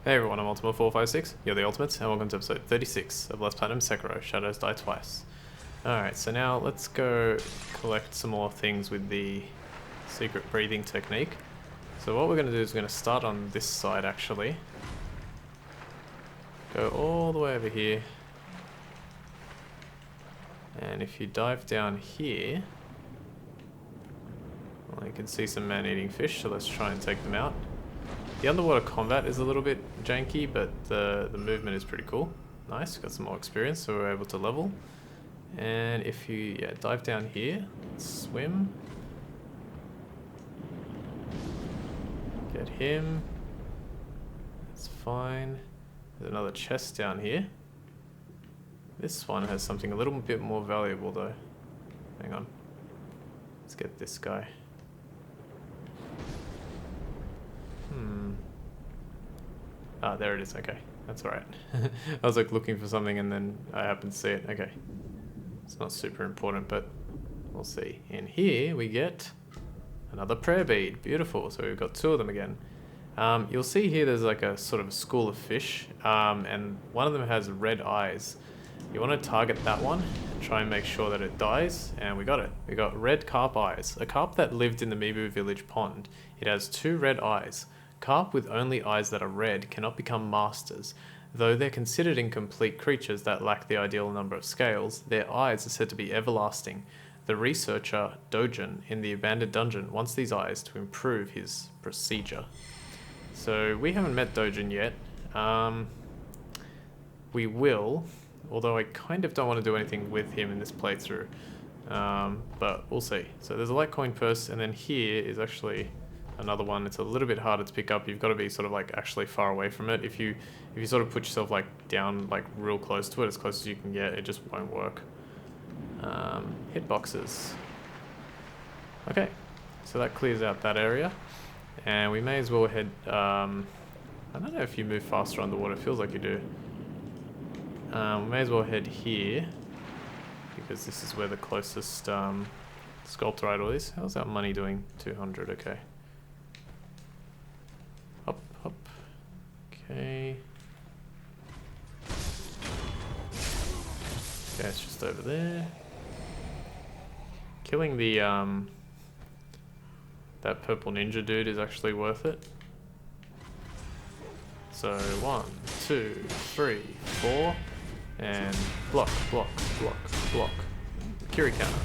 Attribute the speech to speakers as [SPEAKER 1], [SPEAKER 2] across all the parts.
[SPEAKER 1] Hey everyone, I'm Ultima456, you're the Ultimates, and welcome to episode 36 of Let's Platinum Sekiro, Shadows Die Twice. Alright, so now let's go collect some more things with the secret breathing technique. So what we're going to do is we're going to start on this side actually. Go all the way over here. And if you dive down here, well, you can see some man-eating fish, so let's try and take them out. The underwater combat is a little bit janky, but the movement is pretty cool. Nice, got some more experience, so we're able to level. And if you dive down here, swim. Get him. That's fine. There's another chest down here. This one has something a little bit more valuable though. Hang on. Let's get this guy. Ah, there it is. Okay, that's alright. I was like looking for something and then I happened to see it. Okay. It's not super important, but we'll see. In here we get another prayer bead. Beautiful. So we've got two of them again. You'll see here there's like a sort of a school of fish, and one of them has red eyes. You want to target that one and try and make sure that it dies, and we got it. We got red carp eyes. A carp that lived in the Mibu village pond. It has two red eyes. Carp with only eyes that are red cannot become masters. Though they're considered incomplete creatures that lack the ideal number of scales, their eyes are said to be everlasting. The researcher, Dojin, in the abandoned dungeon wants these eyes to improve his procedure. So we haven't met Dojin yet. We will, although I kind of don't want to do anything with him in this playthrough. But we'll see. So there's a light coin purse, and then here is actually another one. It's a little bit harder to pick up. You've got to be sort of like actually far away from it. If you sort of put yourself like down like real close to it, as close as you can get, it just won't work. Hitboxes. Okay, so that clears out that area, and we may as well head. I don't know if you move faster underwater. It feels like you do. We may as well head here because this is where the closest sculptor idol is. How's that money doing? 200. Okay. Up, up. Okay. Okay, it's just over there. Killing the that purple ninja dude is actually worth it. So 1, 2, 3, 4, and block, block, block, block. Kiri counter.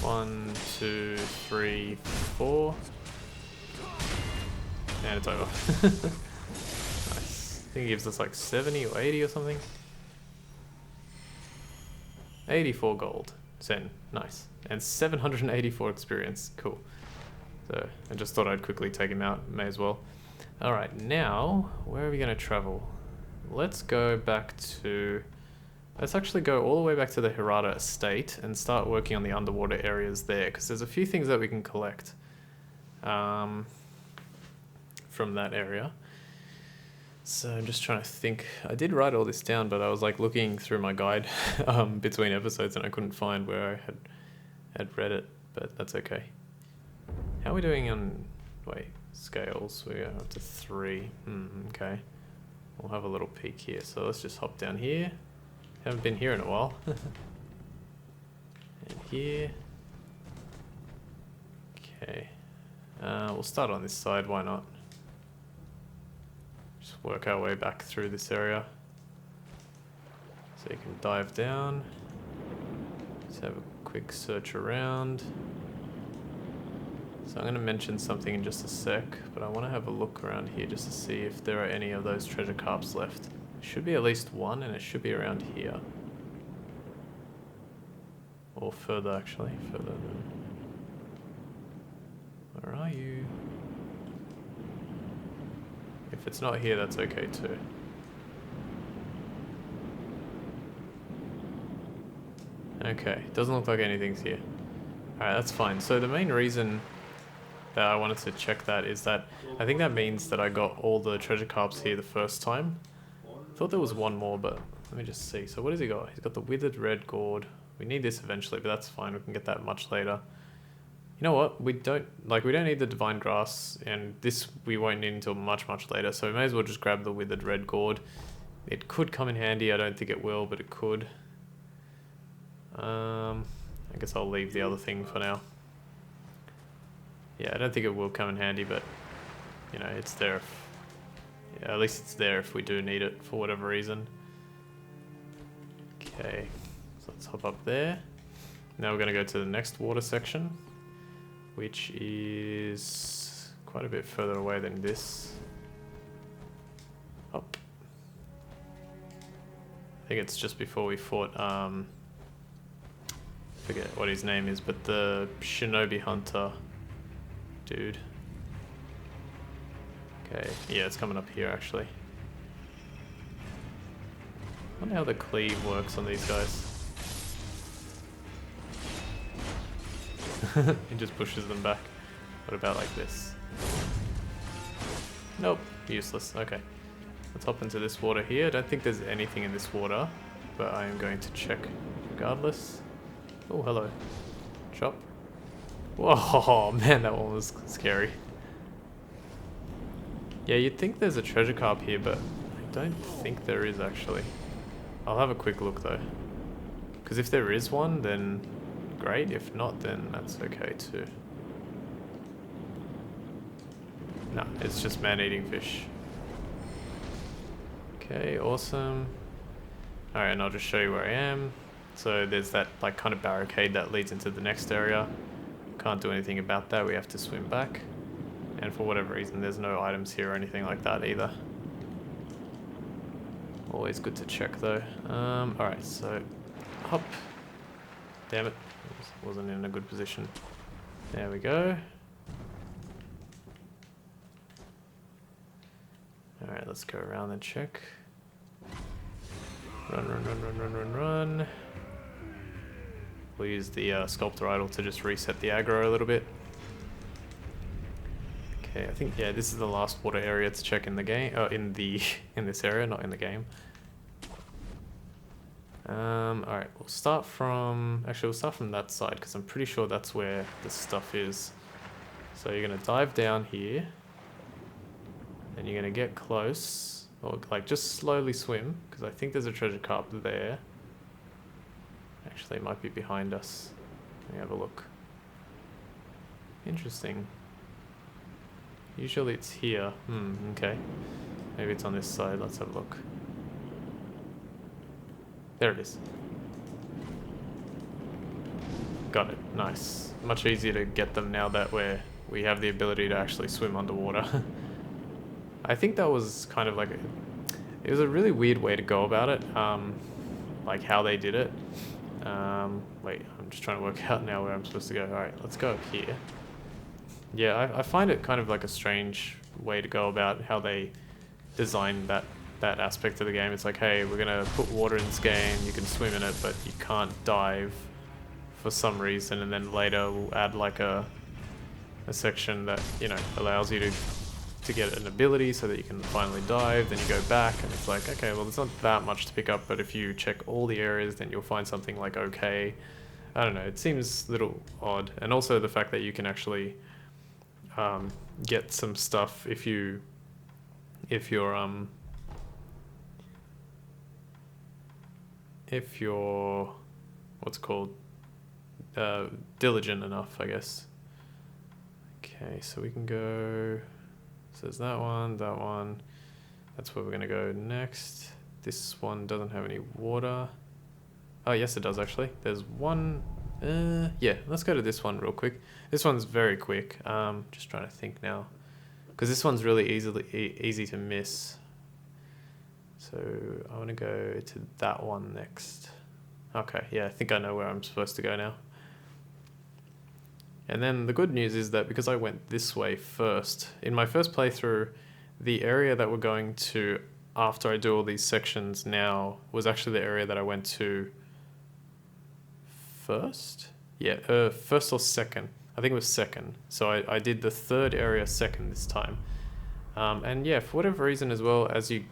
[SPEAKER 1] 1, 2, 3, 4. And it's over. Nice. I think it gives us like 70 or 80 or something. 84 gold. Zen. Nice. And 784 experience. Cool. So I just thought I'd quickly take him out. May as well. Alright, now where are we going to travel? Let's go back to... Let's actually go all the way back to the Hirata estate and start working on the underwater areas there, because there's a few things that we can collect from that area. So I'm just trying to think. I did write all this down, but I was like looking through my guide between episodes and I couldn't find where I had read it, but that's okay. How are we doing on... Wait, scales? We're up to 3. Okay. We'll have a little peek here. So let's just hop down here. Haven't been here in a while. And here. Okay. We'll start on this side, why not? Just work our way back through this area. So you can dive down. Just have a quick search around. So I'm going to mention something in just a sec, but I want to have a look around here just to see if there are any of those treasure carps left. Should be at least one, and it should be around here. Or further, actually. Further than... Where are you? If it's not here, that's okay too. Okay, doesn't look like anything's here. Alright, that's fine. So the main reason that I wanted to check that is that I think that means that I got all the treasure carps here the first time. I thought there was one more, but let me just see. So what has he got? He's got the withered red gourd. We need this eventually, but that's fine. We can get that much later. You know what? We don't need the divine grass, and this we won't need until much later. So we may as well just grab the withered red gourd. It could come in handy. I don't think it will, but it could. I guess I'll leave the other thing for now. Yeah, I don't think it will come in handy, but you know, it's there. Yeah, at least it's there if we do need it for whatever reason. Okay, so let's hop up there. Now we're gonna go to the next water section, which is quite a bit further away than this. Up. I think it's just before we fought, forget what his name is, but the shinobi hunter dude. Okay, yeah, it's coming up here actually. I wonder how the cleave works on these guys. He just pushes them back. What about like this? Nope, useless. Okay. Let's hop into this water here. I don't think there's anything in this water, but I am going to check regardless. Oh, hello. Chop. Whoa, man, that one was scary. Yeah, you'd think there's a treasure carp here, but I don't think there is actually. I'll have a quick look though. Because if there is one, then great. If not, then that's okay too. No, it's just man-eating fish. Okay, awesome. Alright, and I'll just show you where I am. So there's that like kind of barricade that leads into the next area. Can't do anything about that, we have to swim back. And for whatever reason, there's no items here or anything like that either. Always good to check though. Alright, so hop. Damn it, wasn't in a good position. There we go. Alright, let's go around and check. Run. We'll use the sculptor idol to just reset the aggro a little bit. Okay, I think, yeah, this is the last water area to check in the game. In this area, not in the game. Alright, we'll start from that side because I'm pretty sure that's where the stuff is. So you're gonna dive down here, and you're gonna get close, or like just slowly swim because I think there's a treasure carp there. Actually, it might be behind us. Let me have a look. Interesting. Usually it's here. Okay. Maybe it's on this side. Let's have a look. There it is. Got it. Nice. Much easier to get them now that we have the ability to actually swim underwater. I think that was kind of like it was a really weird way to go about it. Like how they did it. Wait, I'm just trying to work out now where I'm supposed to go. Alright, let's go up here. Yeah, I find it kind of like a strange way to go about how they designed that aspect of the game. It's like, hey, we're gonna put water in this game, you can swim in it, but you can't dive for some reason, and then later we'll add like a section that, you know, allows you to get an ability so that you can finally dive, then you go back, and it's like, okay, well, there's not that much to pick up, but if you check all the areas, then you'll find something like okay. I don't know, it seems a little odd. And also the fact that you can actually get some stuff if you're what's it called, diligent enough, I guess. Okay, so we can go, so there's that one, that's where we're gonna go next. This one doesn't have any water. Oh yes, it does actually. There's one. Yeah, let's go to this one real quick. This one's very quick. Just trying to think now, because this one's really easy to miss. So I want to go to that one next. Okay, yeah, I think I know where I'm supposed to go now. And then the good news is that because I went this way first, in my first playthrough, the area that we're going to after I do all these sections now was actually the area that I went to first? Yeah, first or second. I think it was second. So I did the third area second this time. And yeah, for whatever reason as well, as you,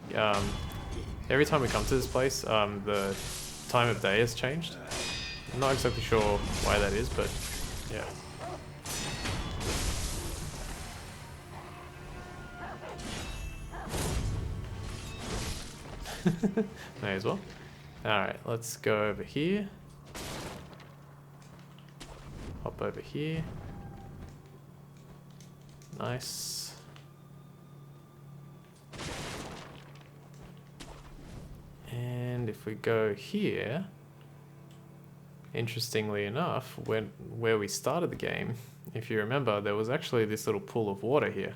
[SPEAKER 1] every time we come to this place, the time of day has changed. I'm not exactly sure why that is, but yeah. May as well. Alright, let's go over here. Hop over here. Nice. And if we go here, interestingly enough, where we started the game, if you remember, there was actually this little pool of water here.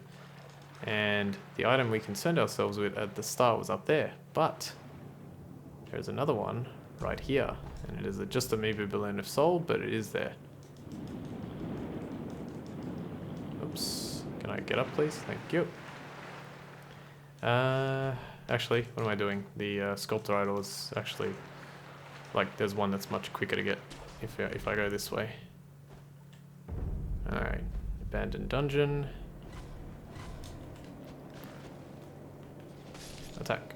[SPEAKER 1] And the item we concerned ourselves with at the start was up there. But there's another one right here. And it is just a Mibu Balloon of Soul, but it is there. Oops. Can I get up, please? Thank you. Actually, what am I doing? The sculptor idol is actually... Like, there's one that's much quicker to get if I go this way. Alright. Abandoned dungeon. Attack.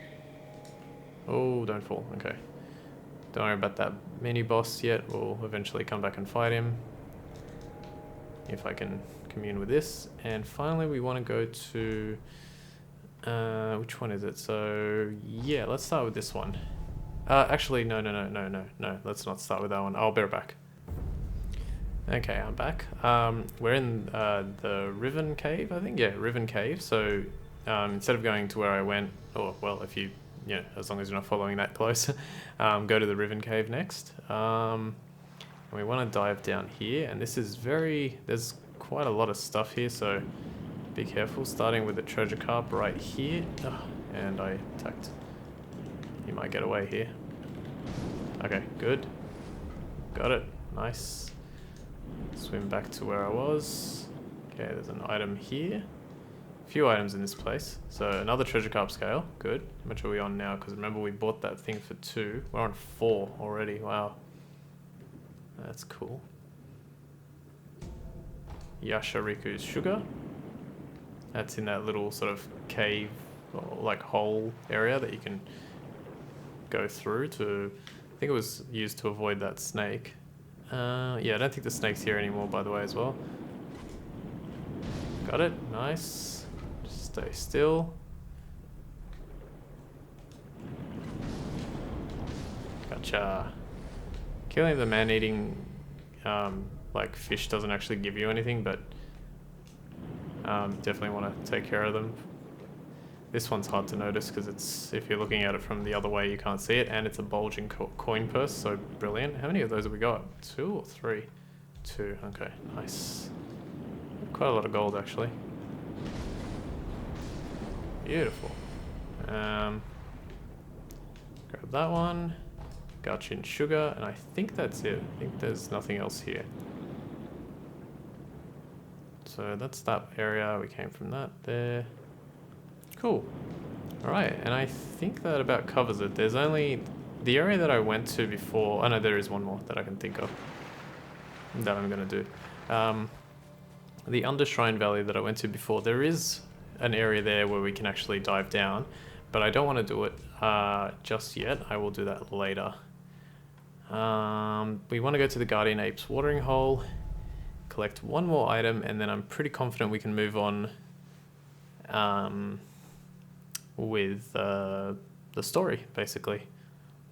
[SPEAKER 1] Oh, don't fall. Okay. Don't worry about that mini boss yet. We'll eventually come back and fight him. If I can commune with this. And finally we want to go to... which one is it? So, yeah, let's start with this one. Actually, no. Let's not start with that one. I'll be right back. Okay, I'm back. We're in the Riven Cave, I think. Yeah, Riven Cave. So instead of going to where I went, or well, if you, as long as you're not following that close, go to the Riven Cave next. And we want to dive down here. And this is there's quite a lot of stuff here, so be careful. Starting with the treasure carp right here. Oh, and I attacked. You might get away here. Okay, good. Got it. Nice. Swim back to where I was. Okay, there's an item here. A few items in this place. So another treasure carp scale. Good. How much are we on now? Because remember we bought that thing for 2. We're on 4 already. Wow. That's cool. Yashariku's sugar. That's in that little sort of cave, or like hole area that you can go through to... I think it was used to avoid that snake. Yeah, I don't think the snake's here anymore, by the way, as well. Got it. Nice. Just stay still. Gotcha. Killing the man-eating like fish doesn't actually give you anything, but definitely want to take care of them. This one's hard to notice because it's, if you're looking at it from the other way, you can't see it, and it's a bulging coin purse, so brilliant. How many of those have we got? 2 or 3? 2, okay, nice. Quite a lot of gold, actually. Beautiful. Grab that one. Gachin sugar, and I think that's it. I think there's nothing else here. So that's that area. We came from that there. Cool. Alright, and I think that about covers it. There's only the area that I went to before. Oh no, there is one more that I can think of that I'm going to do. The Undershrine Valley that I went to before, there is an area there where we can actually dive down, but I don't want to do it just yet. I will do that later. We want to go to the Guardian Ape's watering hole, collect one more item, and then I'm pretty confident we can move on with the story, basically.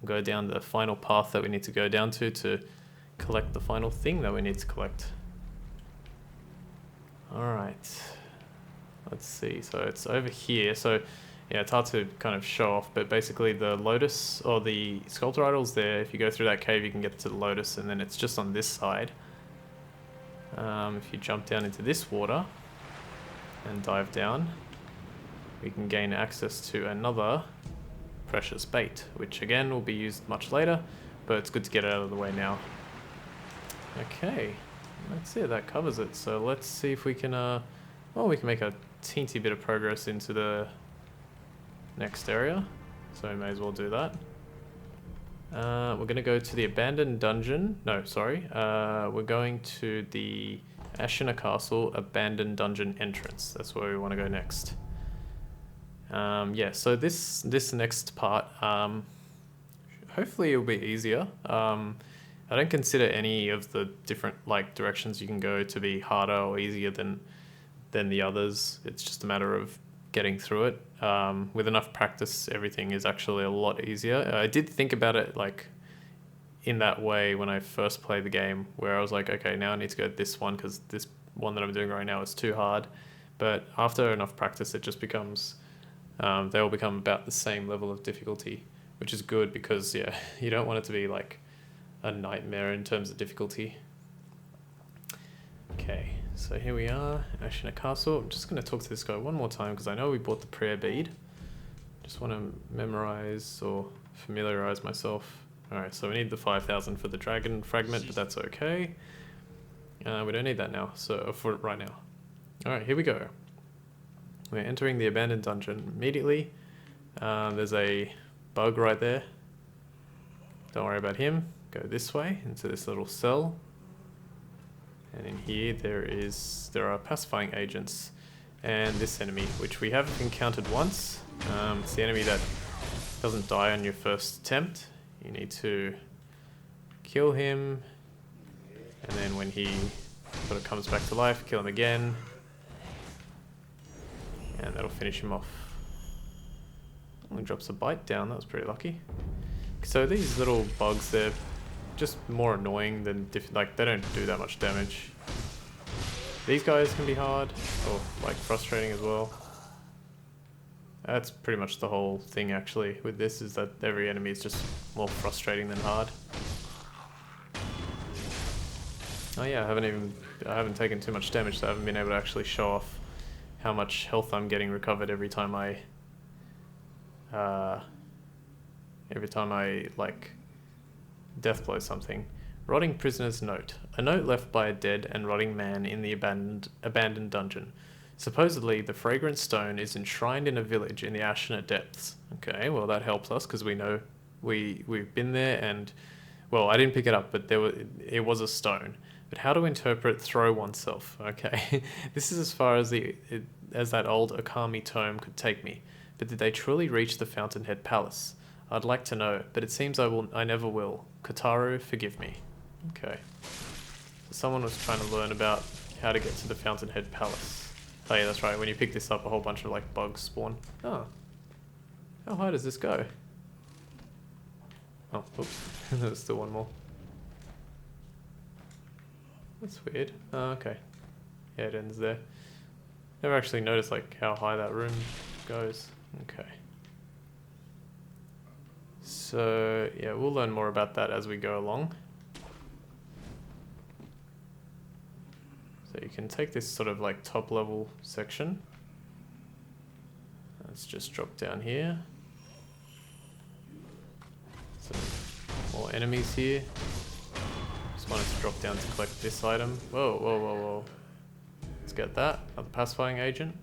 [SPEAKER 1] Go down the final path that we need to go down to collect the final thing that we need to collect. Alright, let's see, so it's over here. So yeah, it's hard to kind of show off, but basically the lotus, or the sculptor idol's there. If you go through that cave, you can get to the lotus, and then it's just on this side. If you jump down into this water and dive down, we can gain access to another precious bait, which again will be used much later, but it's good to get it out of the way now. Okay, that's it, that covers it. So let's see if we can, well, we can make a teensy bit of progress into the next area, so we may as well do that. We're going to go to the abandoned dungeon. No, sorry. We're going to the Ashina Castle abandoned dungeon entrance. That's where we want to go next. Yeah, so this next part, hopefully it'll be easier. I don't consider any of the different directions you can go to be harder or easier than the others. It's just a matter of getting through it. With enough practice, everything is actually a lot easier. I did think about it like in that way when I first played the game, where I was like, okay, now I need to go this one because this one that I'm doing right now is too hard. But after enough practice, it just becomes, they all become about the same level of difficulty, which is good because, yeah, you don't want it to be like a nightmare in terms of difficulty. Okay, so here we are, Ashina Castle. I'm just going to talk to this guy one more time because I know we bought the prayer bead. Just want to memorize or familiarize myself. Alright, so we need the 5,000 for the dragon fragment, but that's okay. We don't need that now, so for right now. Alright, here we go. We're entering the abandoned dungeon immediately. There's a bug right there. Don't worry about him. Go this way into this little cell. And in here there are pacifying agents and this enemy, which we have encountered once. It's the enemy that doesn't die on your first attempt. You need to kill him, and then when he sort of comes back to life, kill him again, and that'll finish him off. Only drops a bite down, that was pretty lucky. So these little bugs, they're just more annoying than, like, they don't do that much damage. These guys can be hard, or like frustrating as well. That's pretty much the whole thing actually with this, is that every enemy is just more frustrating than hard. Oh yeah, I haven't taken too much damage, so I haven't been able to actually show off how much health I'm getting recovered every time I like deathblow something. Rotting prisoner's note. A note left by a dead and rotting man in the abandoned dungeon. Supposedly, the fragrant stone is enshrined in a village in the Ashina depths. Okay, well that helps us because we know we've been there, and well, I didn't pick it up, but it was a stone. But how to interpret throw oneself? Okay, this is as far as as that old Okami tome could take me. But did they truly reach the Fountainhead Palace? I'd like to know, but it seems I never will. Kotaro, forgive me. Okay. So someone was trying to learn about how to get to the Fountainhead Palace. Oh yeah, that's right. When you pick this up, a whole bunch of like bugs spawn. Oh. How high does this go? Oh, oops. There's still one more. That's weird. Oh, okay. Yeah, it ends there. Never actually noticed like how high that room goes. Okay. So yeah, we'll learn more about that as we go along. So you can take this sort of like top level section. Let's just drop down here. Some more enemies here. Just wanted to drop down to collect this item. Whoa, whoa, whoa, whoa. Let's get that. Another pacifying agent.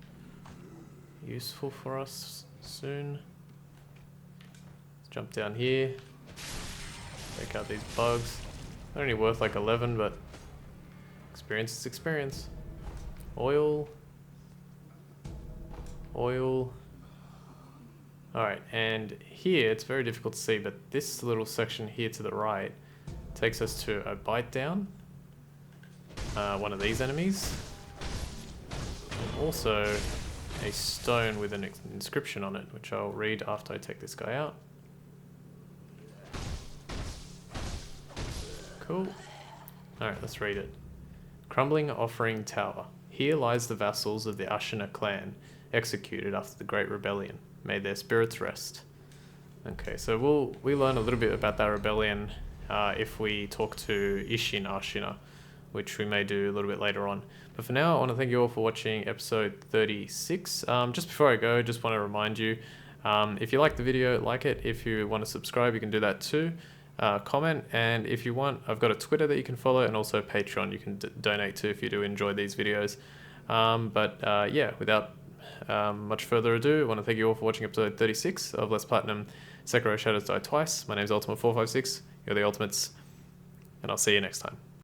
[SPEAKER 1] Useful for us soon. Let's jump down here. Take out these bugs. They're only worth like 11, but experience is experience. Oil. Oil. Alright, and here it's very difficult to see, but this little section here to the right takes us to a bite down. One of these enemies. And also a stone with an inscription on it, which I'll read after I take this guy out. Cool. Alright, let's read it. Crumbling Offering Tower. Here lies the vassals of the Ashina clan, executed after the Great Rebellion. May their spirits rest. Okay, so we learn a little bit about that rebellion if we talk to Ishin Ashina, which we may do a little bit later on. But for now, I want to thank you all for watching episode 36. Just before I go, just want to remind you, if you like the video, like it. If you want to subscribe, you can do that too. Comment, and if you want, I've got a Twitter that you can follow, and also Patreon you can donate to if you do enjoy these videos. Yeah, without much further ado, I want to thank you all for watching episode 36 of Let's Platinum Sekiro Shadows Die Twice. My name's Ultimate456, you're the Ultimates, and I'll see you next time.